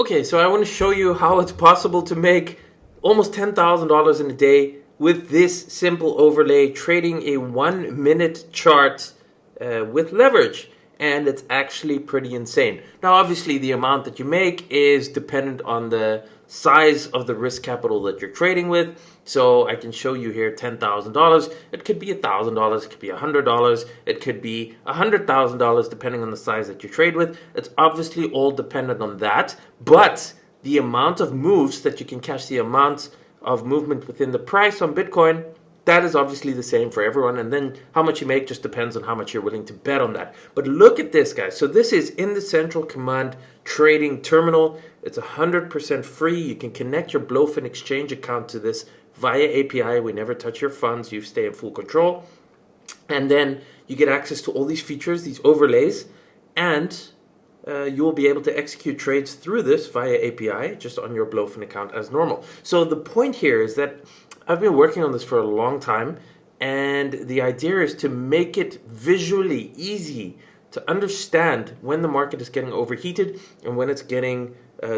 Okay, so I want to show you how it's possible to make almost $10,000 in a day with this simple overlay, trading a 1 minute chart with leverage. And it's actually pretty insane. Now, obviously, the amount that you make is dependent on the size of the risk capital that you're trading with. So I can show you here $10,000. It could be $1,000. It could be $100. It could be $100,000 depending on the size that you trade with. It's obviously all dependent on that. But the amount of moves that you can catch, the amount of movement within the price on Bitcoin, that is obviously the same for everyone. And then how much you make just depends on how much you're willing to bet on that. But look at this, guys. So this is in the Central Command Trading Terminal. It's 100% free. You can connect your Blowfin exchange account to this via API. We never touch your funds. You stay in full control. And then you get access to all these features, these overlays, and you will be able to execute trades through this via API just on your Blowfin account as normal. So the point here is that I've been working on this for a long time, and the idea is to make it visually easy to understand when the market is getting overheated and when it's getting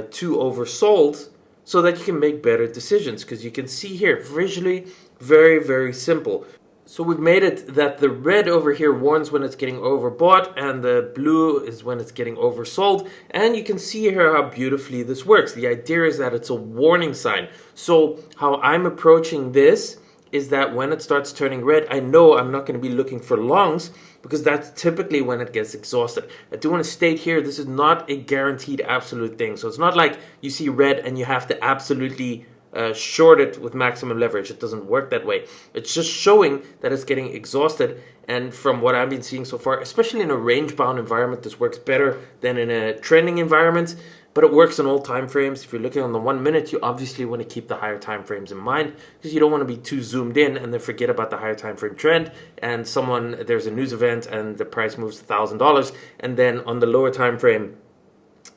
too oversold, so that you can make better decisions. Because you can see here, visually, very, very simple. So we've made it that the red over here warns when it's getting overbought, and the blue is when it's getting oversold. And you can see here how beautifully this works. The idea is that it's a warning sign. So how I'm approaching this is that when it starts turning red, I know I'm not going to be looking for longs, because that's typically when it gets exhausted. I do want to state here, this is not a guaranteed absolute thing. So it's not like you see red and you have to absolutely short it with maximum leverage. It doesn't work that way. It's just showing that it's getting exhausted. And from what I've been seeing so far, especially in a range-bound environment, this works better than in a trending environment. But it works in all time frames. If you're looking on the 1 minute, you obviously want to keep the higher time frames in mind, because you don't want to be too zoomed in and then forget about the higher time frame trend. And there's a news event and the price moves $1,000, and then on the lower time frame,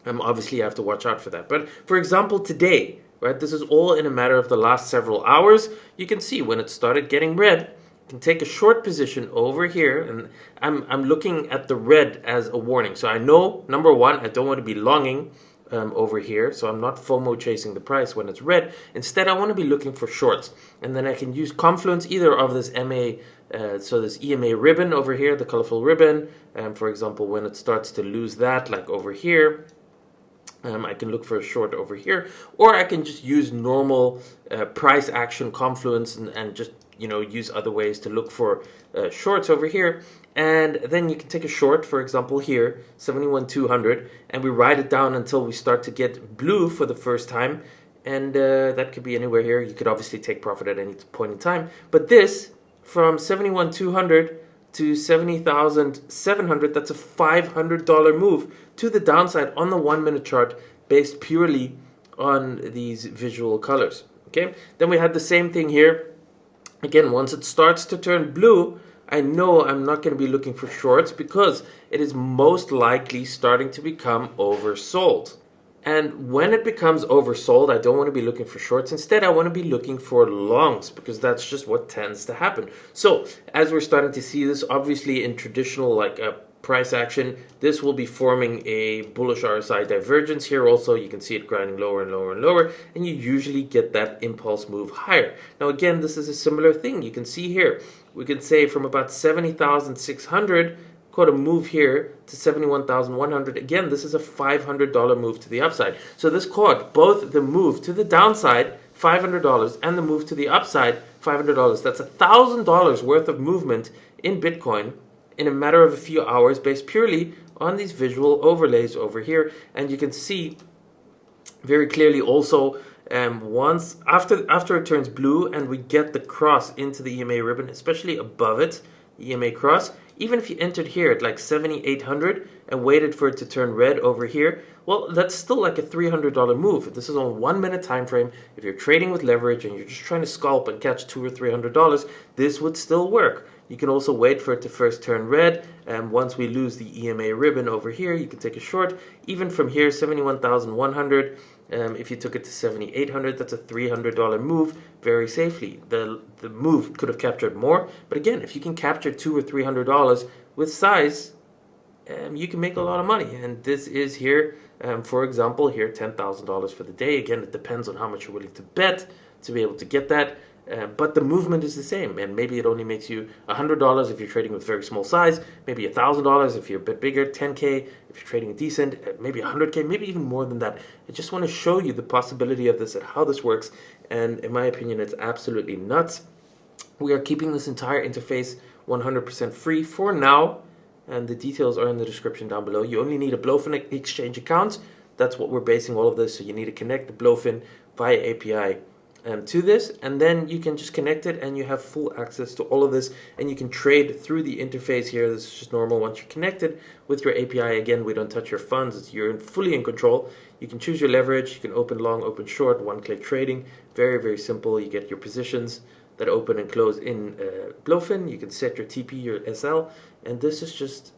obviously you have to watch out for that. But for example, today, right, this is all in a matter of the last several hours. You can see when it started getting red, you can take a short position over here, and I'm looking at the red as a warning. So I know, number one, I don't want to be longing over here, so I'm not FOMO chasing the price when it's red. Instead, I want to be looking for shorts, and then I can use confluence either of this this EMA ribbon over here, the colorful ribbon, for example, when it starts to lose that, like over here, I can look for a short over here, or I can just use normal price action confluence and just use other ways to look for shorts over here. And then you can take a short, for example here, 71,200, and we ride it down until we start to get blue for the first time. And that could be anywhere here. You could obviously take profit at any point in time. But this, from 71,200 to 70,700, that's a $500 move to the downside on the 1 minute chart, based purely on these visual colors. Okay, then we had the same thing here. Again, once it starts to turn blue, I know I'm not going to be looking for shorts, because it is most likely starting to become oversold. And when it becomes oversold, I don't want to be looking for shorts. Instead, I want to be looking for longs, because that's just what tends to happen. So as we're starting to see this, obviously in traditional price action, this will be forming a bullish RSI divergence here. Also, you can see it grinding lower and lower and lower, and you usually get that impulse move higher. Now again, this is a similar thing. You can see here, we can say from about 70,600, quote, a move here to 71,100. Again, this is a $500 move to the upside. So this caught both the move to the downside, $500, and the move to the upside, $500. That's $1,000 worth of movement in Bitcoin in a matter of a few hours, based purely on these visual overlays over here. And you can see very clearly also, once after it turns blue and we get the cross into the EMA ribbon, especially above it, EMA cross, even if you entered here at like 7,800 and waited for it to turn red over here, well, that's still like a $300 move. If this is on 1 minute time frame, if you're trading with leverage and you're just trying to scalp and catch $200 or $300, this would still work. You can also wait for it to first turn red, and once we lose the EMA ribbon over here, you can take a short. Even from here, 71,100, if you took it to 7,800, that's a $300 move very safely. The move could have captured more, but again, if you can capture $200 or $300 with size, you can make a lot of money. And this is here For example, here, $10,000 for the day. Again, it depends on how much you're willing to bet to be able to get that. But the movement is the same, and maybe it only makes you $100 if you're trading with very small size, maybe $1,000 if you're a bit bigger, 10K if you're trading decent, maybe 100K, maybe even more than that. I just want to show you the possibility of this and how this works, and in my opinion, it's absolutely nuts. We are keeping this entire interface 100% free for now, and the details are in the description down below. You only need a Blowfin exchange account. That's what we're basing all of this, so you need to connect the Blowfin via API to this, and then you can just connect it and you have full access to all of this, and you can trade through the interface here. This is just normal. Once you're connected with your API, again, we don't touch your funds. You're fully in control. You can choose your leverage. You can open long, open short, one-click trading. Very, very simple. You get your positions that open and close in Blowfin. You can set your TP, your SL, and this is just,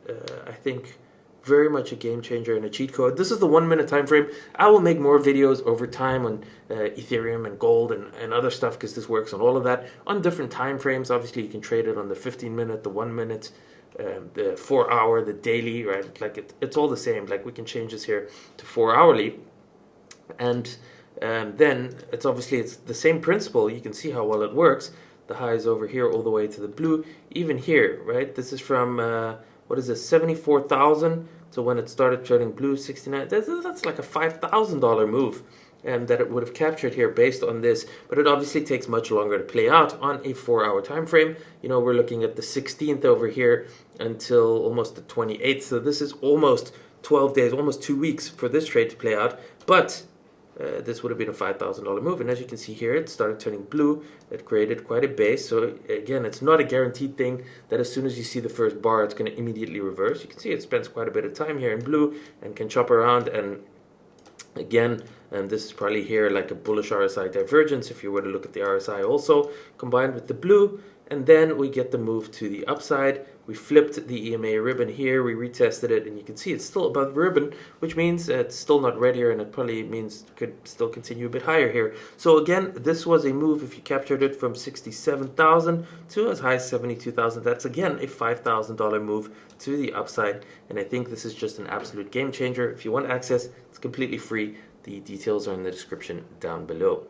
I think, very much a game changer and a cheat code. This is the 1 minute time frame. I will make more videos over time on Ethereum and gold and other stuff, because this works on all of that on different time frames. Obviously, you can trade it on the 15 minute, the 1 minute, the 4 hour, the daily, right? Like it's all the same. Like we can change this here to 4 hourly, and then it's the same principle. You can see how well it works. The high is over here all the way to the blue. Even here, right? This is from what is this, 74,000? So when it started trading blue, 69. That's like a $5,000 move, and that it would have captured here based on this. But it obviously takes much longer to play out on a 4 hour time frame. You know, we're looking at the 16th over here until almost the 28th. So this is almost 12 days, almost 2 weeks for this trade to play out. But this would have been a $5,000 move, and as you can see here, it started turning blue. It created quite a base. So again, it's not a guaranteed thing that as soon as you see the first bar, it's going to immediately reverse. You can see it spends quite a bit of time here in blue and can chop around. And again, and this is probably here like a bullish RSI divergence if you were to look at the RSI also combined with the blue. And then we get the move to the upside. We flipped the EMA ribbon here, we retested it, and you can see it's still above the ribbon, which means it's still not red here, and it probably means it could still continue a bit higher here. So again, this was a move if you captured it from 67,000 to as high as 72,000. That's again a $5,000 move to the upside, and I think this is just an absolute game changer. If you want access, it's completely free. The details are in the description down below.